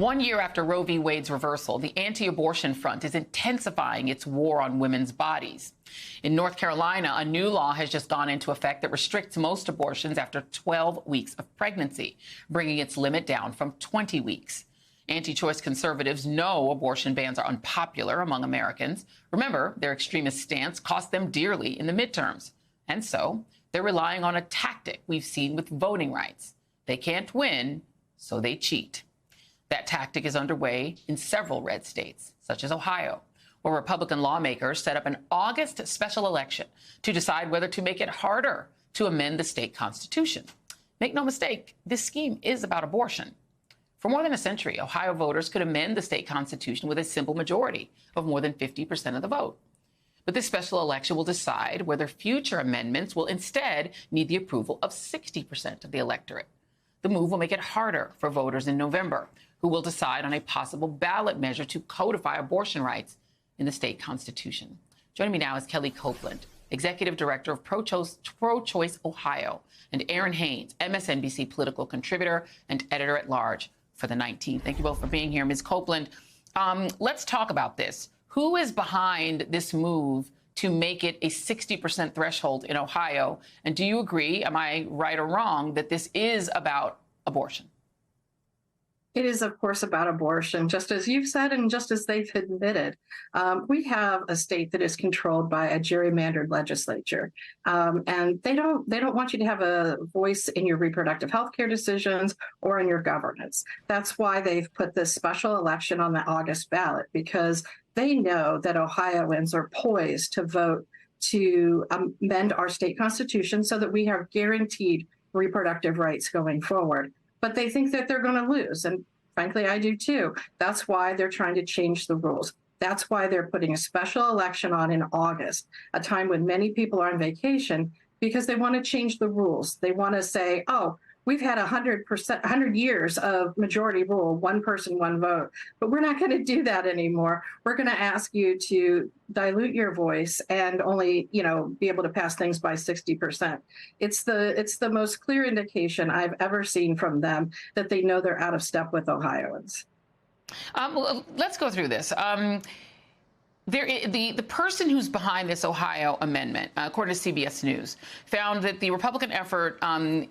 1 year after Roe v. Wade's reversal, the anti-abortion front is intensifying its war on women's bodies. In North Carolina, a new law has just gone into effect that restricts most abortions after 12 weeks of pregnancy, bringing its limit down from 20 weeks. Anti-choice conservatives know abortion bans are unpopular among Americans. Remember, their extremist stance cost them dearly in the midterms. And so they're relying on a tactic we've seen with voting rights. They can't win, so they cheat. That tactic is underway in several red states, such as Ohio, where Republican lawmakers set up an August special election to decide whether to make it harder to amend the state constitution. Make no mistake, this scheme is about abortion. For more than a century, Ohio voters could amend the state constitution with a simple majority of more than 50% of the vote. But this special election will decide whether future amendments will instead need the approval of 60% of the electorate. The move will make it harder for voters in November, who will decide on a possible ballot measure to codify abortion rights in the state constitution. Joining me now is Kelly Copeland, Executive Director of Pro-Choice Ohio, and Aaron Haynes, MSNBC political contributor and editor-at-large for the 19th. Thank you both for being here. Ms. Copeland, let's talk about this. Who is behind this move to make it a 60% threshold in Ohio? And do you agree, am I right or wrong, that this is about abortion? It is, of course, about abortion, just as you've said and just as they've admitted. We have a state that is controlled by a gerrymandered legislature, and they don't want you to have a voice in your reproductive health care decisions or in your governance. That's why they've put this special election on the August ballot, because they know that Ohioans are poised to vote to amend our state constitution so that we have guaranteed reproductive rights going forward. But they think that they're going to lose. And frankly, I do too. That's why they're trying to change the rules. That's why they're putting a special election on in August, a time when many people are on vacation, because they want to change the rules. They want to say, oh, we've had 100 years of majority rule, one person, one vote, but we're not going to do that anymore. We're going to ask you to dilute your voice and only, be able to pass things by 60%. It's the most clear indication I've ever seen from them that they know they're out of step with Ohioans. Well, let's go through this. The person who's behind this Ohio amendment, according to CBS News, found that the Republican effort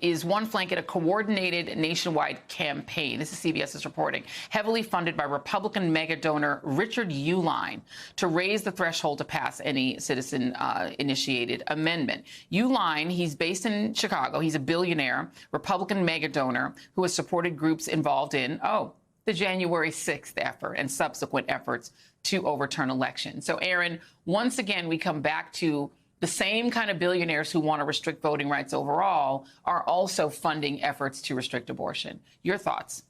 is one flank in a coordinated nationwide campaign. This is CBS's reporting, heavily funded by Republican mega donor Richard Uihlein to raise the threshold to pass any citizen-initiated amendment. Uihlein, he's based in Chicago. He's a billionaire, Republican mega donor who has supported groups involved in, the January 6th effort and subsequent efforts to overturn elections. So, Aaron, once again, we come back to the same kind of billionaires who want to restrict voting rights overall are also funding efforts to restrict abortion. Your thoughts?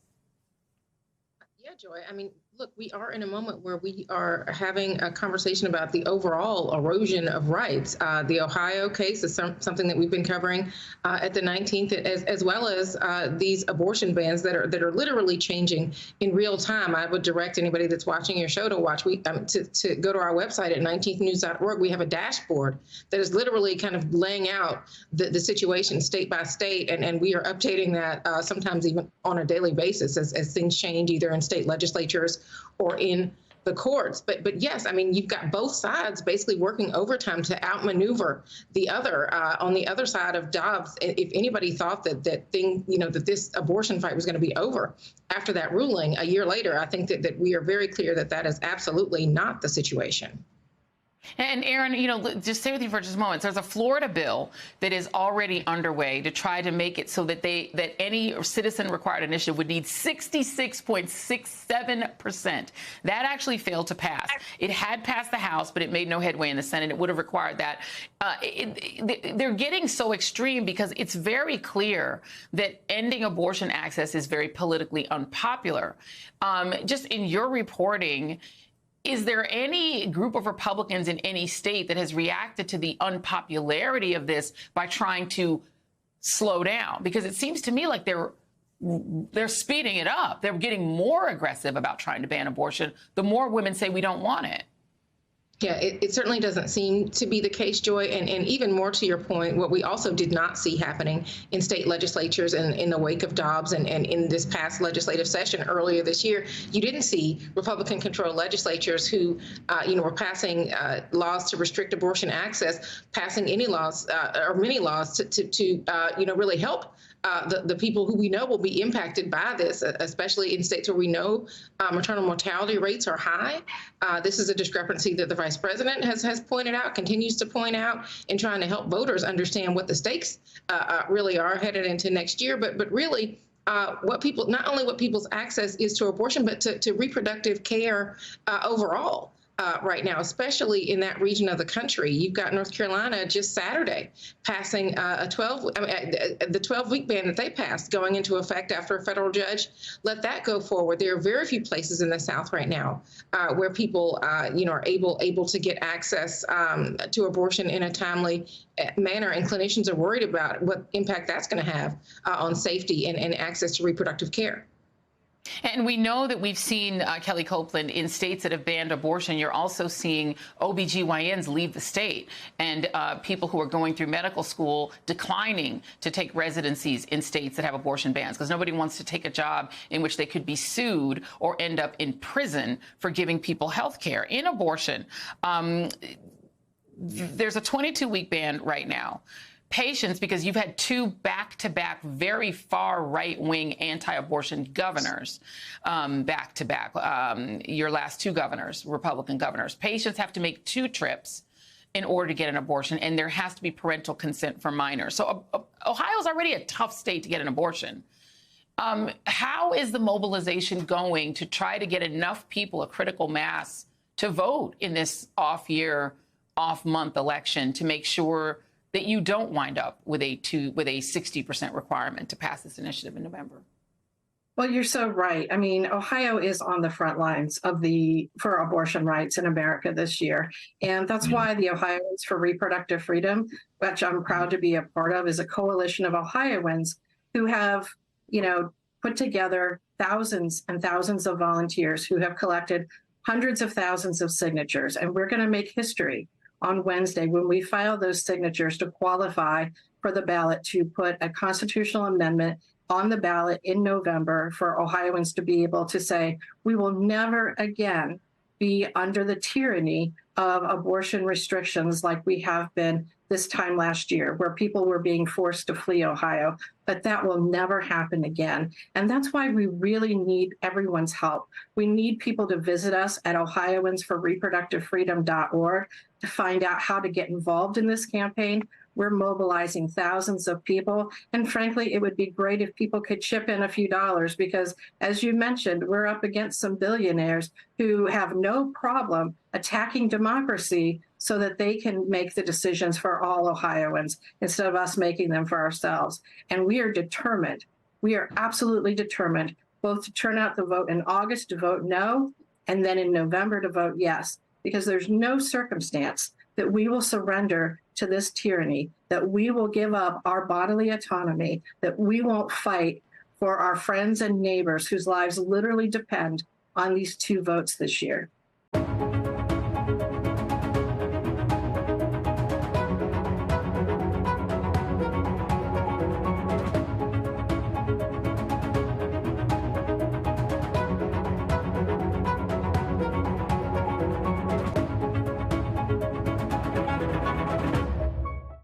Yeah, Joy. I mean, look, we are in a moment where we are having a conversation about the overall erosion of rights. The Ohio case is something that we've been covering at the 19th, as well as these abortion bans that are literally changing in real time. I would direct anybody that's watching your show to watch. To go to our website at 19thnews.org. We have a dashboard that is literally kind of laying out the situation state by state, and we are updating that sometimes even on a daily basis as things change, either in state legislatures or in the courts. But yes, I mean, you've got both sides basically working overtime to outmaneuver the other. On the other side of Dobbs, if anybody thought that this abortion fight was going to be over after that ruling a year later, I think that we are very clear that is absolutely not the situation. And Aaron, just stay with you for just a moment. There's a Florida bill that is already underway to try to make it so that any citizen-required initiative would need 66.67%. That actually failed to pass. It had passed the House, but it made no headway in the Senate. It would have required that. They're getting so extreme because it's very clear that ending abortion access is very politically unpopular. Just in your reporting, is there any group of Republicans in any state that has reacted to the unpopularity of this by trying to slow down? Because it seems to me like they're speeding it up. They're getting more aggressive about trying to ban abortion the more women say we don't want it. Yeah, it certainly doesn't seem to be the case, Joy. And even more to your point, what we also did not see happening in state legislatures and in the wake of Dobbs and in this past legislative session earlier this year, you didn't see Republican-controlled legislatures who, were passing laws to restrict abortion access, passing any laws or many laws to really help the people who we know will be impacted by this, especially in states where we know maternal mortality rates are high. This is a discrepancy that the vice president has pointed out, continues to point out, in trying to help voters understand what the stakes really are headed into next year, but really not only what people's access is to abortion, but to reproductive care overall. Right now, especially in that region of the country. You've got North Carolina just Saturday passing the 12-week ban that they passed going into effect after a federal judge let that go forward. There are very few places in the South right now where people, are able to get access to abortion in a timely manner, and clinicians are worried about what impact that's going to have on safety and access to reproductive care. And we know that we've seen, Kelly Copeland, in states that have banned abortion, you're also seeing OBGYNs leave the state and people who are going through medical school declining to take residencies in states that have abortion bans, because nobody wants to take a job in which they could be sued or end up in prison for giving people health care. In abortion, there's a 22-week ban right now. Patients, because you've had two back-to-back very far right-wing anti-abortion governors, back-to-back, your last two governors, Republican governors. Patients have to make 2 trips in order to get an abortion, and there has to be parental consent for minors. So Ohio's already a tough state to get an abortion. How is the mobilization going to try to get enough people, a critical mass, to vote in this off-year, off-month election to make sure that you don't wind up with a 60% requirement to pass this initiative in November? Well, you're so right. I mean, Ohio is on the front lines for abortion rights in America this year. And that's why the Ohioans for Reproductive Freedom, which I'm proud to be a part of, is a coalition of Ohioans who have, put together thousands and thousands of volunteers who have collected hundreds of thousands of signatures. And we're going to make history on Wednesday when we file those signatures to qualify for the ballot to put a constitutional amendment on the ballot in November for Ohioans to be able to say, we will never again be under the tyranny of abortion restrictions like we have been this time last year, where people were being forced to flee Ohio. But that will never happen again. And that's why we really need everyone's help. We need people to visit us at ohioansforreproductivefreedom.org to find out how to get involved in this campaign. We're mobilizing thousands of people. And frankly, it would be great if people could chip in a few dollars because, as you mentioned, we're up against some billionaires who have no problem attacking democracy so that they can make the decisions for all Ohioans instead of us making them for ourselves. And we are determined. We are absolutely determined both to turn out the vote in August to vote no, and then in November to vote yes, because there's no circumstance that we will surrender to this tyranny, that we will give up our bodily autonomy, that we won't fight for our friends and neighbors whose lives literally depend on these 2 votes this year.